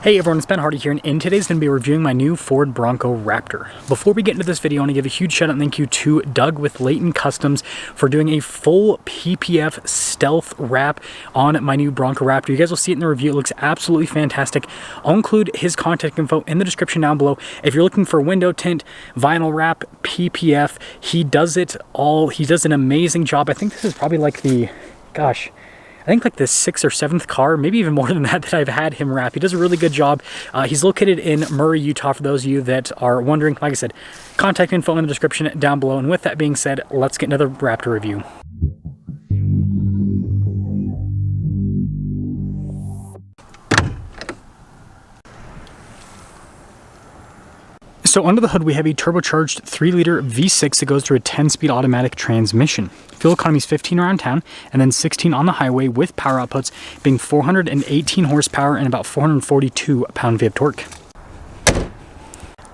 Hey everyone, it's Ben Hardy here, and in today's going to be reviewing my new Ford Bronco Raptor. Before we get into this video, I want to give a huge shout out and thank you to Doug with Layton Customs for doing a full PPF stealth wrap on my new Bronco Raptor. You guys will see it in the review. It looks absolutely fantastic. I'll include his contact info in the description down below. If you're looking for window tint, vinyl wrap, PPF, he does it all. He does an amazing job. I think this is probably like the, I think like the 6th or 7th car, maybe even more than that I've had him wrap. He does a really good job. He's located in Murray, Utah, for those of you that are wondering. Like I said, contact info in the description down below. And with that being said, let's get into the Raptor review. So under the hood, we have a turbocharged 3-liter V6 that goes through a 10-speed automatic transmission. Fuel economy is 15 around town and then 16 on the highway, with power outputs being 418 horsepower and about 442 pound-feet of torque.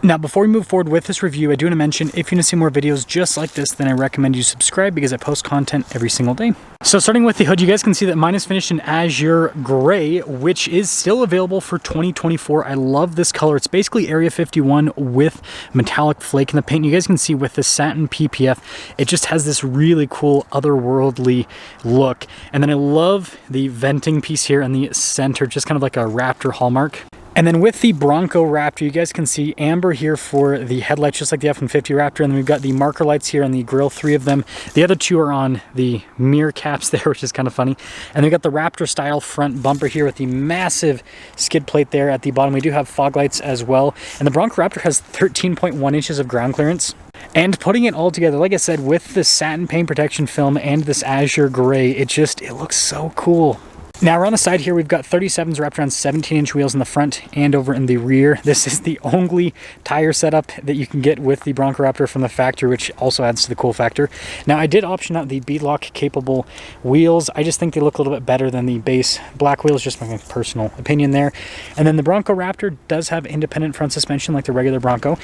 Now, before we move forward with this review, I do want to mention, if you want to see more videos just like this, then I recommend you subscribe because I post content every single day. So starting with the hood, you guys can see that mine is finished in Azure Gray, which is still available for 2024. I love this color. It's basically Area 51 with metallic flake in the paint. You guys can see with the satin PPF, it just has this really cool otherworldly look. And then I love the venting piece here in the center, just kind of like a Raptor hallmark. And then with the Bronco Raptor, you guys can see amber here for the headlights, just like the F-150 Raptor. And then we've got the marker lights here on the grille, 3 of them. The other 2 are on the mirror caps there, which is kind of funny. And we've got the Raptor style front bumper here with the massive skid plate there at the bottom. We do have fog lights as well. And the Bronco Raptor has 13.1 inches of ground clearance. And putting it all together, like I said, with the satin paint protection film and this Azure Gray, it looks so cool. Now around the side here, we've got 37s wrapped around 17-inch wheels in the front and over in the rear. This is the only tire setup that you can get with the Bronco Raptor from the factory, which also adds to the cool factor. Now I did option out the beadlock capable wheels. I just think they look a little bit better than the base black wheels, just my personal opinion there. And then the Bronco Raptor does have independent front suspension like the regular Bronco.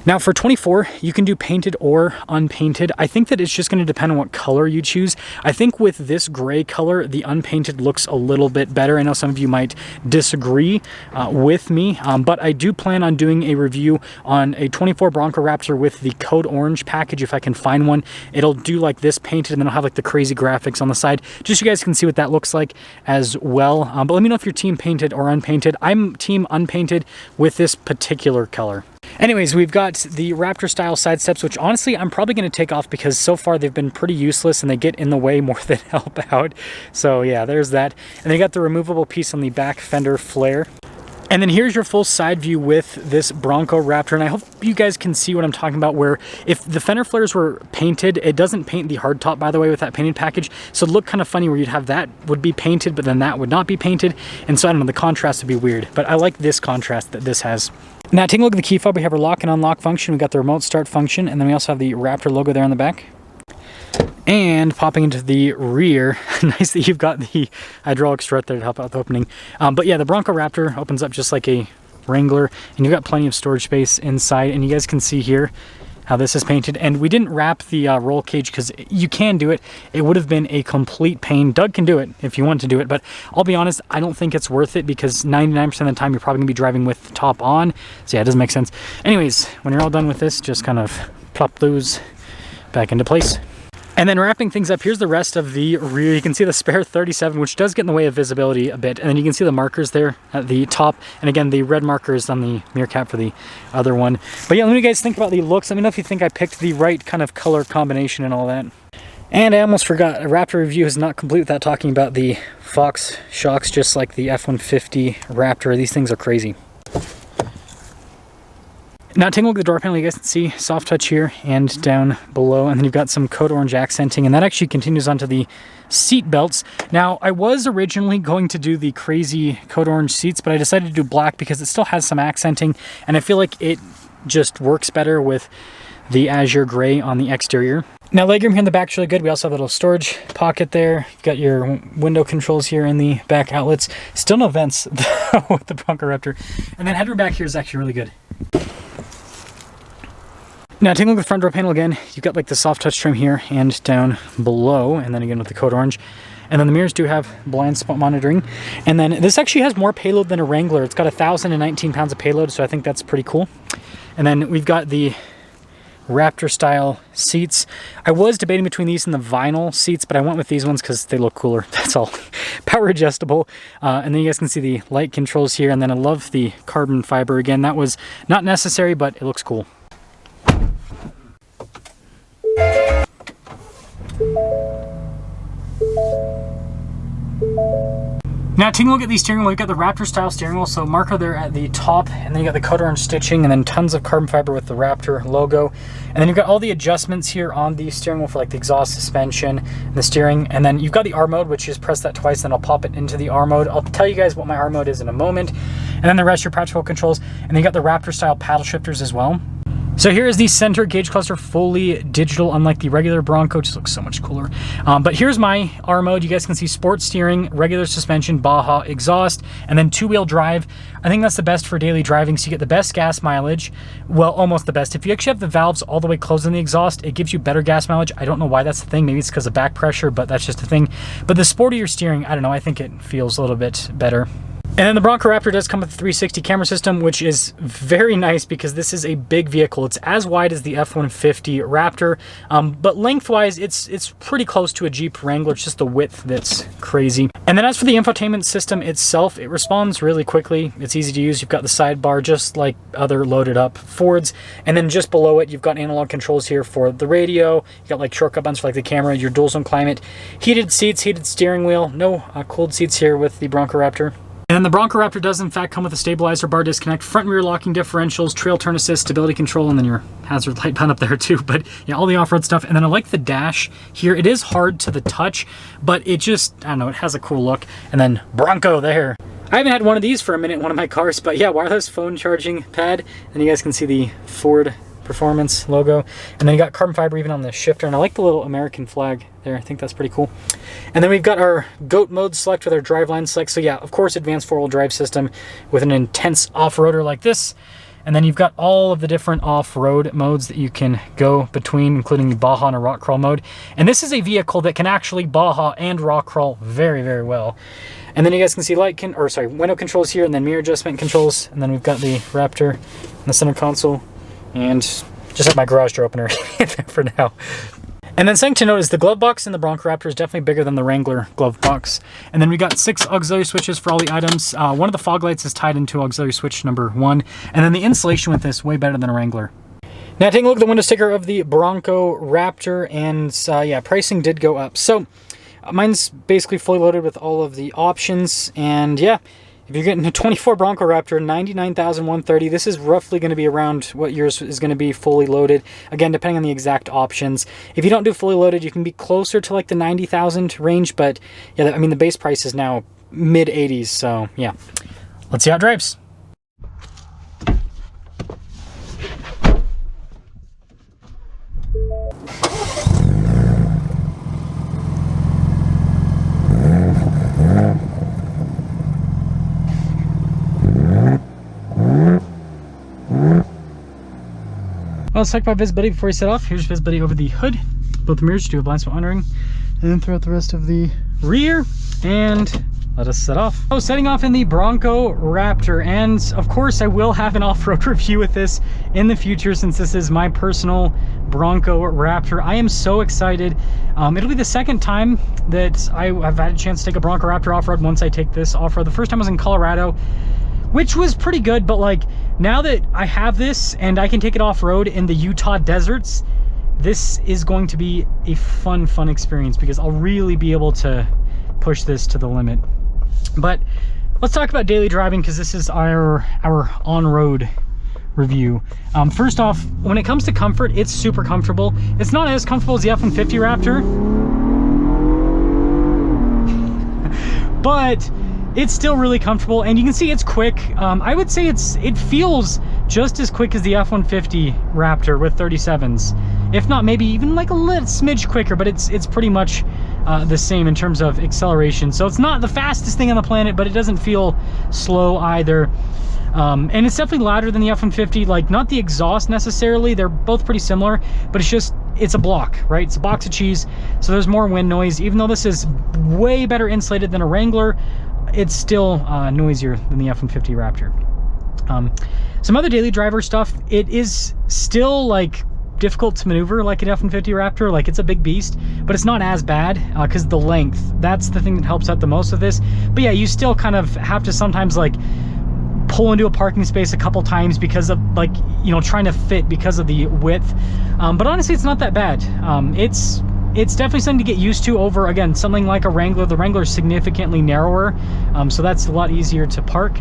Now for 24, you can do painted or unpainted. I think that it's just going to depend on what color you choose. I think with this gray color, the unpainted looks a little bit better. I know some of you might disagree with me, but I do plan on doing a review on a 24 Bronco Raptor with the Code Orange package if I can find one. It'll do like this painted, and then it'll have like the crazy graphics on the side, just so you guys can see what that looks like as well. But let me know if you're team painted or unpainted. I'm team unpainted with this particular color. Anyways, we've got the Raptor style side steps, which honestly I'm probably going to take off because so far they've been pretty useless and they get in the way more than help out. So yeah, there's that. And they got the removable piece on the back fender flare. And then here's your full side view with this Bronco Raptor, and I hope you guys can see what I'm talking about, where if the fender flares were painted, it doesn't paint the hardtop, by the way, with that painted package, so it'd look kind of funny where you'd have that would be painted, but then that would not be painted, and so I don't know, the contrast would be weird, but I like this contrast that this has. Now taking a look at the key fob, we have our lock and unlock function, we've got the remote start function, and then we also have the Raptor logo there on the back. And popping into the rear, nice that you've got the hydraulic strut there to help out with opening. But yeah, the Bronco Raptor opens up just like a Wrangler, and you've got plenty of storage space inside. And you guys can see here how this is painted. And we didn't wrap the roll cage because you can do it. It would have been a complete pain. Doug can do it if you want to do it, but I'll be honest, I don't think it's worth it because 99% of the time you're probably gonna be driving with the top on. So yeah, it doesn't make sense. Anyways, when you're all done with this, just kind of plop those back into place. And then wrapping things up, here's the rest of the rear. You can see the spare 37, which does get in the way of visibility a bit. And then you can see the markers there at the top. And again, the red markers on the mirror cap for the other one. But yeah, let me guys think about the looks. Let me know if you think I picked the right kind of color combination and all that. And I almost forgot, a Raptor review is not complete without talking about the Fox shocks, just like the F-150 Raptor. These things are crazy. Now taking a look at the door panel, you guys can see soft touch here and down below, and then you've got some Code Orange accenting, and that actually continues onto the seat belts. Now I was originally going to do the crazy Code Orange seats, but I decided to do black because it still has some accenting, and I feel like it just works better with the Azure Gray on the exterior. Now legroom here in the back is really good. We also have a little storage pocket there. You've got your window controls here in the back outlets. Still no vents with the Bronco Raptor. And then headroom back here is actually really good. Now taking a look at the front door panel again, you've got like the soft touch trim here and down below, and then again with the Code Orange. And then the mirrors do have blind spot monitoring. And then this actually has more payload than a Wrangler. It's got 1,019 pounds of payload, so I think that's pretty cool. And then we've got the Raptor style seats. I was debating between these and the vinyl seats, but I went with these ones because they look cooler. That's all. Power adjustable. And then you guys can see the light controls here. And then I love the carbon fiber. Again, that was not necessary, but it looks cool. Now taking a look at the steering wheel, we've got the Raptor style steering wheel, so marker there at the top, and then you got the cut orange stitching, and then tons of carbon fiber with the Raptor logo. And then you've got all the adjustments here on the steering wheel for like the exhaust, suspension, and the steering. And then you've got the R mode, which is press that twice, then I'll pop it into the R mode. I'll tell you guys what my R mode is in a moment. And then the rest of your practical controls. And then you got the Raptor style paddle shifters as well. So here is the center gauge cluster, fully digital, unlike the regular Bronco. Just looks so much cooler. But here's my R mode. You guys can see sports steering, regular suspension, Baja, exhaust, and then two-wheel drive. I think that's the best for daily driving, so you get the best gas mileage. Well, almost the best. If you actually have the valves all the way closed on the exhaust, it gives you better gas mileage. I don't know why that's the thing. Maybe it's because of back pressure, but that's just a thing. But the sportier steering, I don't know, I think it feels a little bit better. And then the Bronco Raptor does come with a 360 camera system, which is very nice because this is a big vehicle. It's as wide as the F-150 Raptor, but lengthwise, it's pretty close to a Jeep Wrangler. It's just the width that's crazy. And then as for the infotainment system itself, it responds really quickly. It's easy to use. You've got the sidebar just like other loaded up Fords. And then just below it, you've got analog controls here for the radio. You got like shortcut buttons for like the camera, your dual zone climate, heated seats, heated steering wheel. No cooled seats here with the Bronco Raptor. And then the Bronco Raptor does in fact come with a stabilizer, bar disconnect, front and rear locking differentials, trail turn assist, stability control, and then your hazard light button up there too. But yeah, all the off-road stuff. And then I like the dash here. It is hard to the touch, but it just, I don't know, it has a cool look. And then Bronco there. I haven't had one of these for a minute in one of my cars, but yeah, wireless phone charging pad. And you guys can see the Ford Performance logo. And then you got carbon fiber even on the shifter. And I like the little American flag there. I think that's pretty cool. And then we've got our GOAT mode select with our driveline select. So yeah, of course, advanced four-wheel drive system with an intense off-roader like this. And then you've got all of the different off-road modes that you can go between, including the Baja and a rock crawl mode. And this is a vehicle that can actually Baja and rock crawl very, very well. And then you guys can see window controls here, and then mirror adjustment controls. And then we've got the Raptor in the center console. And just have my garage door opener for now. And then something to note is the glove box in the Bronco Raptor is definitely bigger than the Wrangler glove box. And then we got 6 auxiliary switches for all the items. One of the fog lights is tied into auxiliary switch number 1. And then the insulation with this, way better than a Wrangler. Now taking a look at the window sticker of the Bronco Raptor, and yeah, pricing did go up. So mine's basically fully loaded with all of the options, and yeah, if you're getting a 24 Bronco Raptor, $99,130, this is roughly going to be around what yours is going to be fully loaded. Again, depending on the exact options. If you don't do fully loaded, you can be closer to like the 90,000 range, but yeah, I mean, the base price is now mid 80s, so yeah. Let's see how it drives. Well, let's talk about visibility before we set off. Here's visibility over the hood. Both the mirrors do have blind spot monitoring. And then throughout the rest of the rear. And let us set off. So setting off in the Bronco Raptor. And of course, I will have an off-road review with this in the future since this is my personal Bronco Raptor. I am so excited. It'll be the second time that I have had a chance to take a Bronco Raptor off-road once I take this off-road. The first time was in Colorado, which was pretty good, but like now that I have this and I can take it off-road in the Utah deserts, this is going to be a fun experience because I'll really be able to push this to the limit. But let's talk about daily driving because this is our on-road review. First off, when it comes to comfort, it's super comfortable. It's not as comfortable as the F-150 Raptor, but it's still really comfortable, and you can see it's quick. I would say it feels just as quick as the F-150 Raptor with 37s, if not maybe even like a little smidge quicker, but it's pretty much the same in terms of acceleration. So it's not the fastest thing on the planet, but it doesn't feel slow either. And it's definitely louder than the F-150, like not the exhaust necessarily, they're both pretty similar, but it's just it's a block, right? It's a box of cheese, so there's more wind noise. Even though this is way better insulated than a Wrangler, it's still noisier than the F-150 Raptor. Some other daily driver stuff, it is still like difficult to maneuver like an F-150 Raptor. Like, it's a big beast, but it's not as bad because the length, that's the thing that helps out the most with this. But yeah, you still kind of have to sometimes like pull into a parking space a couple times because of, like, you know, trying to fit because of the width. But honestly, it's not that bad. It's definitely something to get used to over, again, something like a Wrangler. The Wrangler is significantly narrower, so that's a lot easier to park.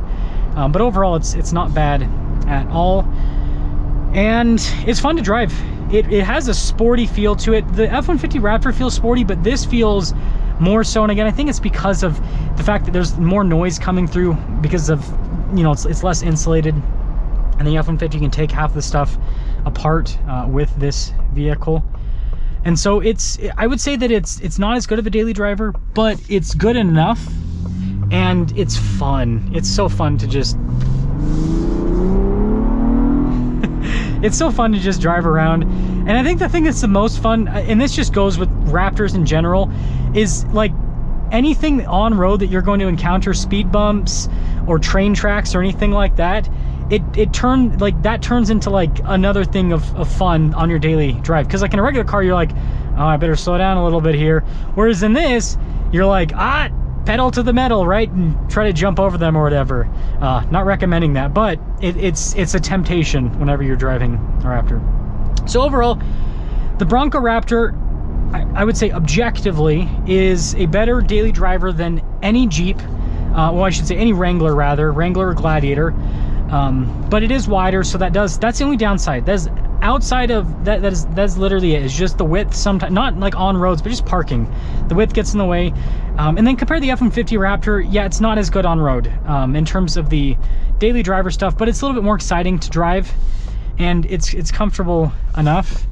But overall, it's not bad at all, and it's fun to drive. It has a sporty feel to it. The F-150 Raptor feels sporty, but this feels more so. And again, I think it's because of the fact that there's more noise coming through because of, you know, it's less insulated, and the F-150 can take half the stuff apart with this vehicle. And so I would say that it's not as good of a daily driver, but it's good enough, and it's fun. It's so fun to just it's so fun to just drive around. And I think the thing that's the most fun, and this just goes with Raptors in general, is like anything on road that you're going to encounter, speed bumps or train tracks or anything like that, it turns into like another thing of fun on your daily drive. Because like in a regular car, you're like, oh, I better slow down a little bit here. Whereas in this, you're like, pedal to the metal, right? And try to jump over them or whatever. Not recommending that, but it's a temptation whenever you're driving a Raptor. So overall, the Bronco Raptor, I would say objectively, is a better daily driver than any Jeep. Well, I should say any Wrangler, rather. Wrangler or Gladiator. But it is wider, so that's the only downside. That's outside of that's literally it. It's just the width. Sometimes not like on roads, but just parking, the width gets in the way. And then compare the F-150 Raptor. Yeah, it's not as good on road in terms of the daily driver stuff, but it's a little bit more exciting to drive, and it's comfortable enough.